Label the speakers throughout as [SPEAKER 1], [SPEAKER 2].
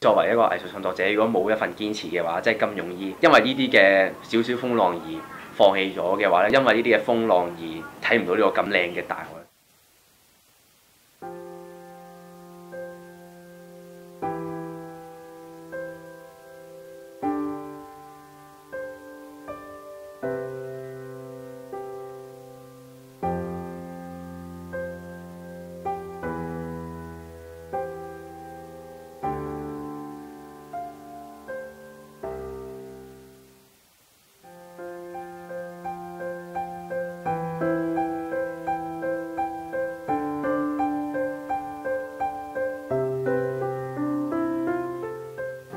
[SPEAKER 1] 作為一個藝術創作者，如果冇一份堅持嘅話，即係咁容易因為呢啲嘅少少風浪而放棄咗嘅話咧，因為呢啲嘅風浪而睇唔到呢個咁靚嘅大海。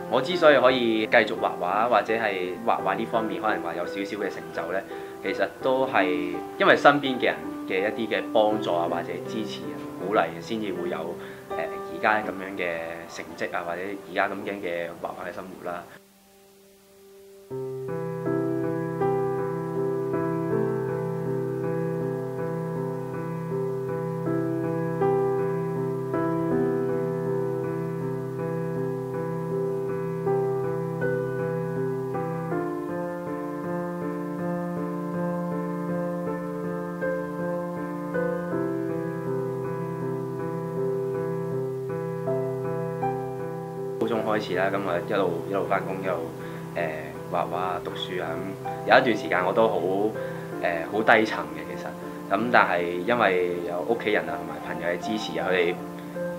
[SPEAKER 1] 我之所以可以繼續畫畫，或者係畫畫呢方面可能話有少少嘅成就呢，其實都係因為身邊嘅人嘅一啲嘅幫助啊，或者支持啊、鼓勵，先至會有而家咁樣嘅成績啊，或者而家咁樣嘅畫畫嘅生活啦。高中開始啦，咁啊一路翻工，一路畫畫啊、讀書啊，咁有一段時間我都好低沉嘅其實，咁但係因為有屋企人啊同埋朋友嘅支持啊，佢哋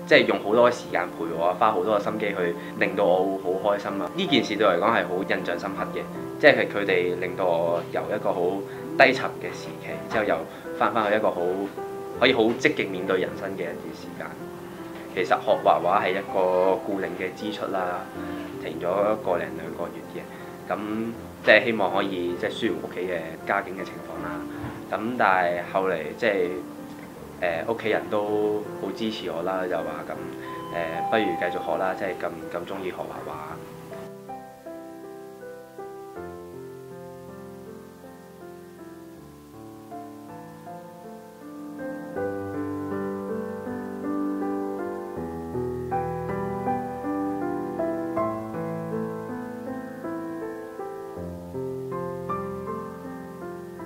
[SPEAKER 1] 即係用好多時間陪我，花好多嘅心機去令到我好開心啊！呢件事對我嚟講係好印象深刻嘅，即係佢哋令到我由一個好低沉嘅時期，之後又翻去一個可以好積極面對人生嘅一段時間。其實學畫畫係一個固定嘅支出啦，停咗1-2個月嘅，咁即係希望可以即係舒緩屋企嘅家境嘅情況啦。咁但係後嚟即係屋企人都好支持我啦，就話咁不如繼續學啦，即係咁中意學畫畫。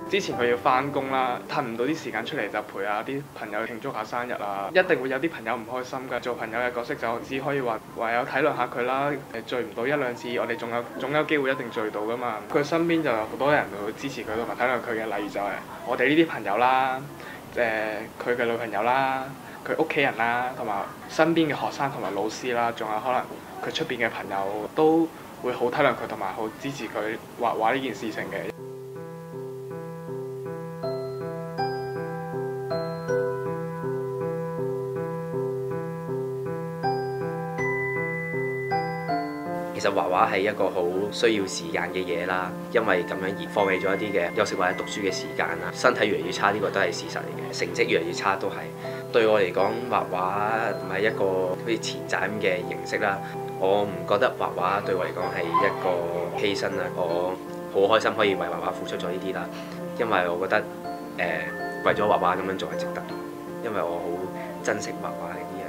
[SPEAKER 2] 之前佢要翻工啦，騰唔到啲時間出嚟就陪下啲朋友慶祝下生日啊！一定會有啲朋友唔開心㗎。做朋友嘅角色就只可以話唯有體諒下佢啦。聚唔到1-2次，我哋總有機會一定聚到㗎嘛。佢身邊就有好多人會支持佢同埋體諒佢嘅，例如就係我哋呢啲朋友啦，佢嘅女朋友啦，佢屋企人啦，同埋身邊嘅學生同埋老師啦，仲有可能佢出邊嘅朋友都會好體諒佢同埋好支持佢畫畫呢件事情嘅。
[SPEAKER 1] 其實畫畫係一個好需要時間嘅嘢啦，因為咁樣而放棄咗一啲嘅休息或者讀書嘅時間啦，身體越嚟越差，呢個都係事實嚟嘅，成績越嚟越差都係。對我嚟講，畫畫唔係一個好似錢賺咁嘅形式啦，我唔覺得畫畫對我嚟講係一個犧牲啦，我好開心可以為畫畫付出咗呢啲啦，因為我覺得為咗畫畫咁樣做係值得，因為我好珍惜畫畫呢啲嘢。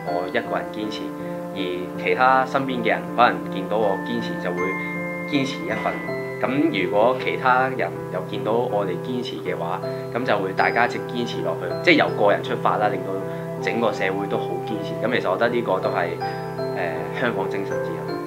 [SPEAKER 1] 我一個人堅持，而其他身邊嘅人可能見到我堅持就會堅持一份。咁如果其他人又見到我哋堅持嘅話，咁就會大家一直堅持落去，即係由個人出發啦，令到整個社會都好堅持。咁其實我覺得呢個都係香港精神之一。